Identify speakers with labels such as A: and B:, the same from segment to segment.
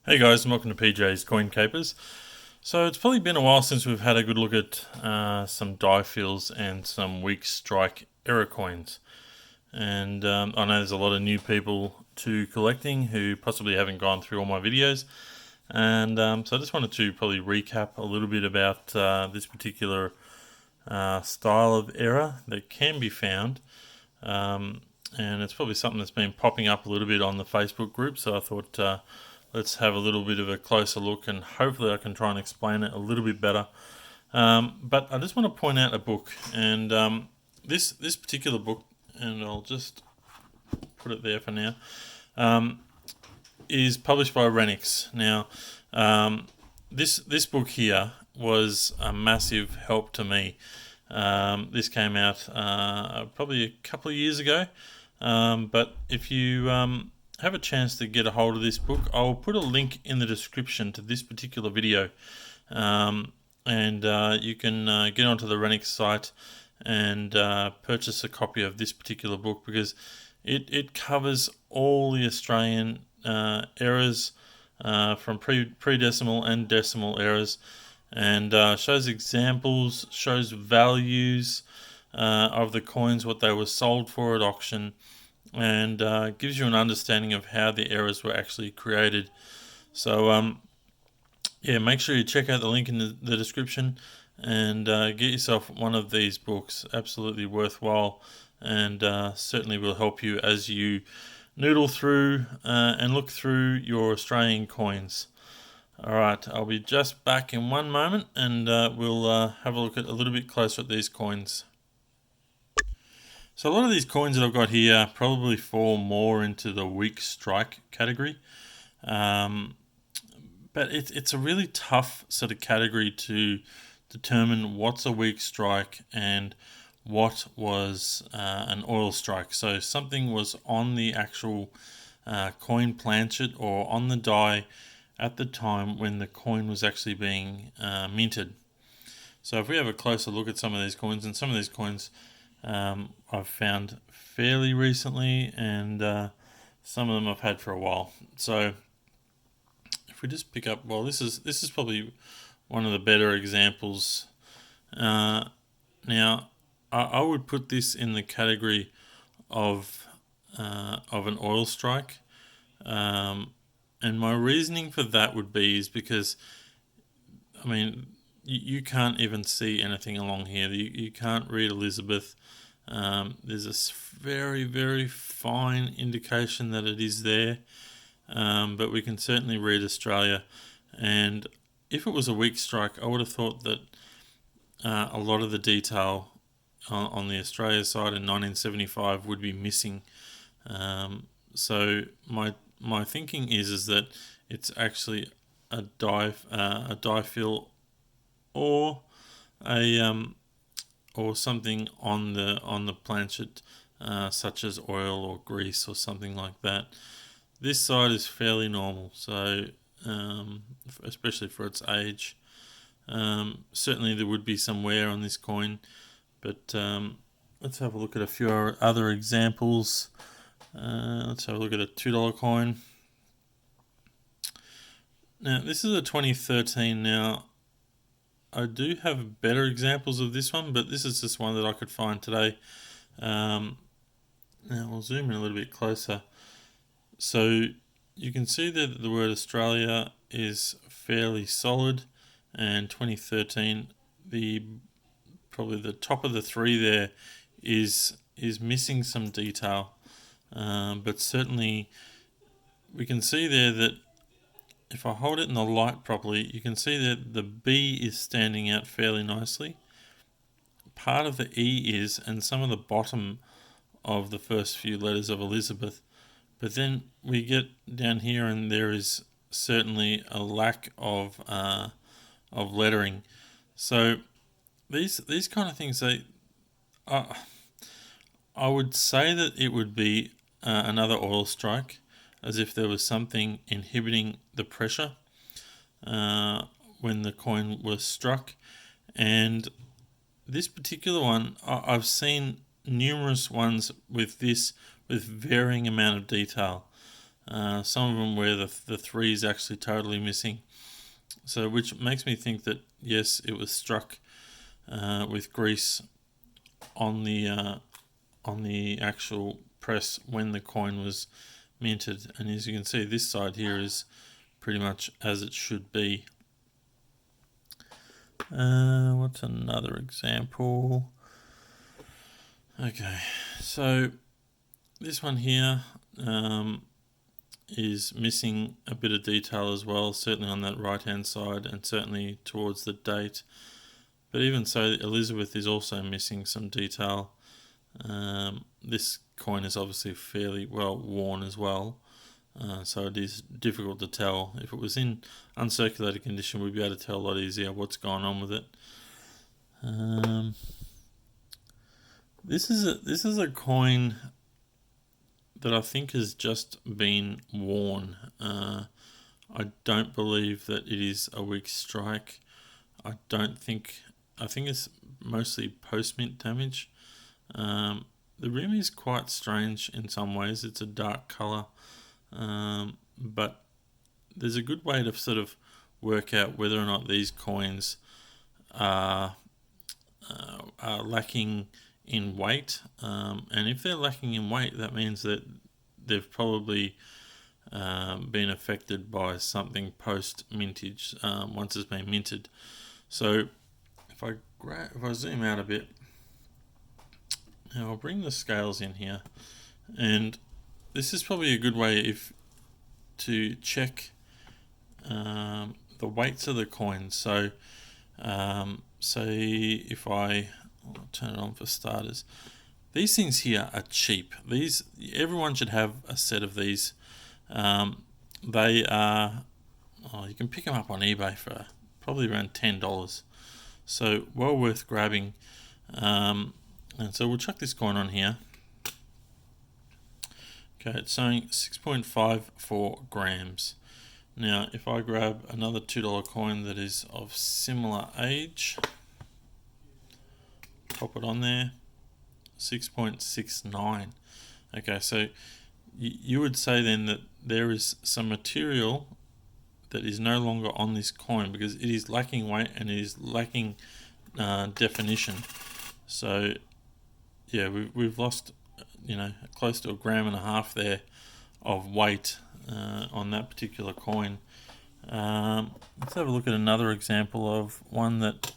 A: Hey guys, and welcome to PJ's Coin Capers. So it's probably been a while since we've had a good look at some die fills and some weak strike error coins. And I know there's a lot of new people to collecting who possibly haven't gone through all my videos. And so I just wanted to probably recap a little bit about this particular style of error that can be found. And it's probably something that's been popping up a little bit on the Facebook group, so I thought let's have a little bit of a closer look, and hopefully I can try and explain it a little bit better. But I just want to point out a book, and this particular book, and I'll just put it there for now, is published by Renniks. Now, this book here was a massive help to me. This came out probably a couple of years ago, but if you have a chance to get a hold of this book, I'll put a link in the description to this particular video, and you can get onto the Renniks site and purchase a copy of this particular book, because it covers all the Australian errors from pre-decimal and decimal errors, and shows examples, shows values of the coins, what they were sold for at auction, and gives you an understanding of how the errors were actually created. So yeah, make sure you check out the link in the description and get yourself one of these books. Absolutely worthwhile, and certainly will help you as you noodle through and look through your Australian coins. Alright, I'll be just back in one moment, and we'll have a look at a little bit closer at these coins. So a lot of these coins that I've got here probably fall more into the weak strike category. But it's a really tough sort of category to determine what's a weak strike and what was an oil strike. So something was on the actual coin planchet or on the die at the time when the coin was actually being minted. So if we have a closer look at some of these coins, and some of these coins I've found fairly recently, and some of them I've had for a while. So if we just pick up, well, this is probably one of the better examples. Now, I would put this in the category of an oil strike. And my reasoning for that would be is because, I mean, you can't even see anything along here. You can't read Elizabeth. There's a very, very fine indication that it is there, but we can certainly read Australia. And if it was a weak strike, I would have thought that a lot of the detail on the Australia side in 1975 would be missing. So my thinking is that it's actually a die fill or or something on the planchet, such as oil or grease or something like that. This side is fairly normal, so especially for its age. Certainly there would be some wear on this coin, but let's have a look at a few other examples. Let's have a look at a $2 coin. Now, this is a 2013. Now, I do have better examples of this one, but this is just one that I could find today. Now, we'll zoom in a little bit closer. So, you can see that the word Australia is fairly solid, and 2013, probably the top of the three there is missing some detail. But certainly we can see there that if I hold it in the light properly, you can see that the B is standing out fairly nicely. Part of the E is, and some of the bottom of the first few letters of Elizabeth. But then we get down here and there is certainly a lack of lettering. So these kind of things, I would say that it would be another oil strike, as if there was something inhibiting the pressure when the coin was struck. And this particular one, I've seen numerous ones with varying amount of detail. Some of them where the 3 is actually totally missing. So which makes me think that yes, it was struck with grease on the actual press when the coin was minted. And as you can see, this side here is pretty much as it should be. What's another example? Okay, so this one here is missing a bit of detail as well, certainly on that right hand side and certainly towards the date. But even so, Elizabeth is also missing some detail. This coin is obviously fairly well worn as well, so it is difficult to tell. If it was in uncirculated condition, we'd be able to tell a lot easier what's going on with it. This is a coin that I think has just been worn. I don't believe that it is a weak strike. I think it's mostly post-mint damage. The rim is quite strange in some ways. It's a dark colour, but there's a good way to sort of work out whether or not these coins are lacking in weight, and if they're lacking in weight, that means that they've probably been affected by something post mintage once it's been minted. So if I zoom out a bit, now I'll bring the scales in here, and this is probably a good way to check the weights of the coins. So say if I'll turn it on for starters. These things here are cheap. Everyone should have a set of these. They are, you can pick them up on eBay for probably around $10. So well worth grabbing. And so we'll chuck this coin on here. Okay, it's saying 6.54 grams. Now, if I grab another $2 coin that is of similar age, pop it on there, 6.69. Okay, so you would say then that there is some material that is no longer on this coin because it is lacking weight and it is lacking definition. So yeah, we've lost close to 1.5 grams there of weight on that particular coin. Let's have a look at another example of one that.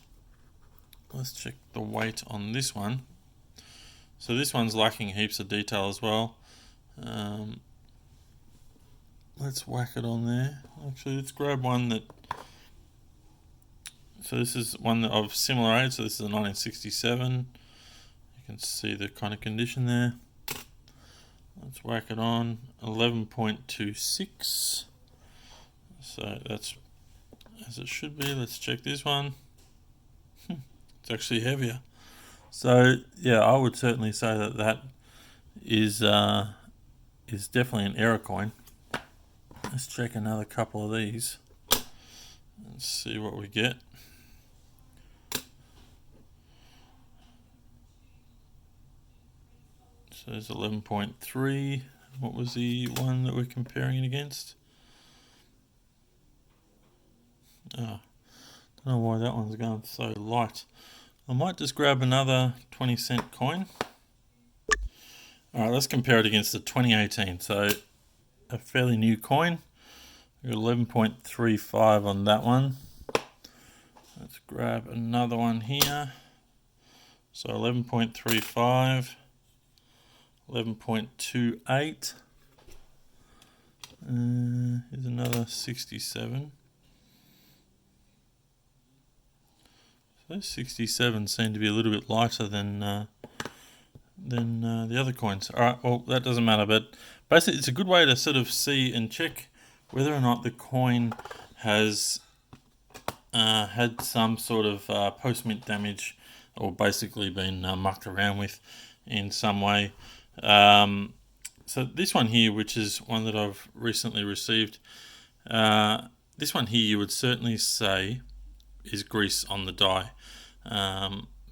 A: Let's check the weight on this one. So this one's lacking heaps of detail as well. Let's whack it on there. Actually, let's grab one that. So this is one of similar age. So this is a 1967. You can see the kind of condition there. Let's whack it on. 11.26. So that's as it should be. Let's check this one. It's actually heavier. So yeah, I would certainly say that is definitely an error coin. Let's check another couple of these. Let's see what we get. So there's 11.3. What was the one that we're comparing it against? Oh, don't know why that one's going so light. I might just grab another 20-cent coin. Alright, let's compare it against the 2018. So a fairly new coin. We've got 11.35 on that one. Let's grab another one here. So 11.35, 11.28. Here's another 67. Those 67 seem to be a little bit lighter than the other coins. Alright, well that doesn't matter, but basically it's a good way to sort of see and check whether or not the coin has had some sort of post-mint damage or basically been mucked around with in some way. So this one here, which is one that I've recently received, this one here you would certainly say is grease on the die,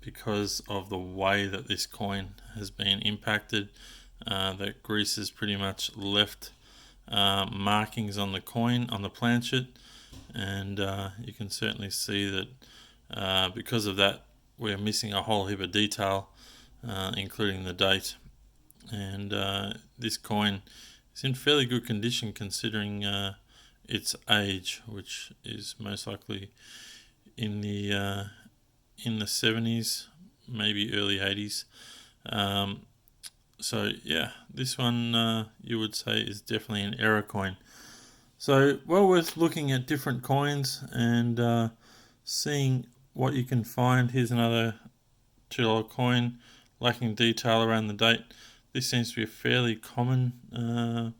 A: because of the way that this coin has been impacted. That grease has pretty much left markings on the coin on the planchet, and you can certainly see that because of that we're missing a whole heap of detail, including the date. And this coin is in fairly good condition considering its age, which is most likely in the 70s, maybe early 80s. So yeah, this one you would say is definitely an error coin. So well worth looking at different coins and seeing what you can find. Here's another $2 coin lacking detail around the date. This seems to be a fairly common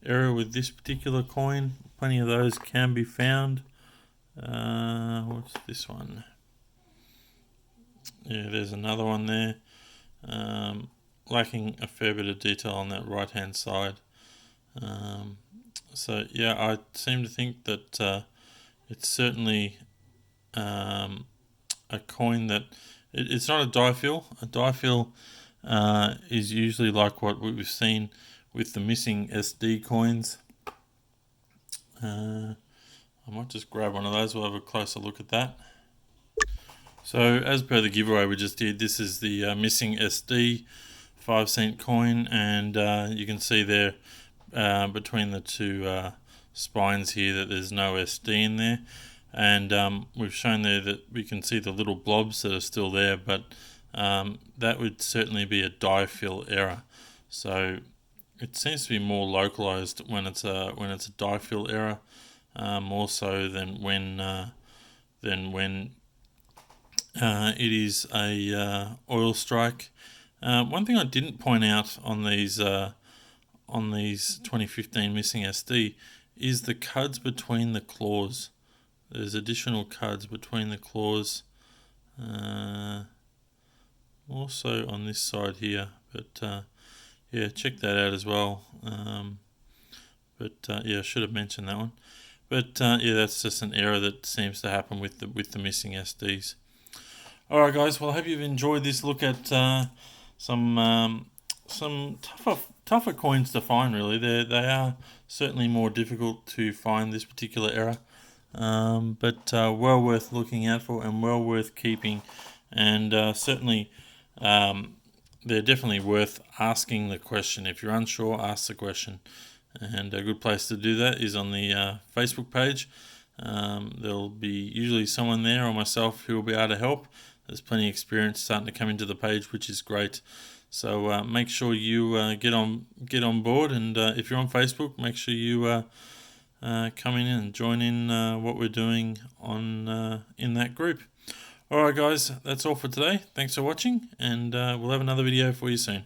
A: error with this particular coin. Plenty of those can be found. What's this one? Yeah, there's another one there. Lacking a fair bit of detail on that right hand side. So yeah, I seem to think that it's certainly a coin that it's not a difill. A difill is usually like what we've seen with the missing SD coins. I might just grab one of those. We'll have a closer look at that. So as per the giveaway we just did, this is the missing SD 5-cent coin, and you can see there between the two spines here that there's no SD in there, and we've shown there that we can see the little blobs that are still there, but that would certainly be a difill error. So it seems to be more localized when it's a difill error, more so than when it is a oil strike. One thing I didn't point out on these 2015 missing SD is the cuds between the claws. There's additional cuds between the claws, also on this side here, but yeah, check that out as well. Yeah, I should have mentioned that one. But yeah, that's just an error that seems to happen with the missing SDs. Alright guys, well I hope you've enjoyed this look at some tougher coins to find. Really, they are certainly more difficult to find, this particular error, but well worth looking out for and well worth keeping, and certainly they're definitely worth asking the question. If you're unsure, ask the question, and a good place to do that is on the Facebook page. There'll be usually someone there or myself who will be able to help. There's plenty of experience starting to come into the page, which is great. So make sure you get on board, and if you're on Facebook, make sure you come in and join in what we're doing on in that group. Alright guys, that's all for today. Thanks for watching, and we'll have another video for you soon.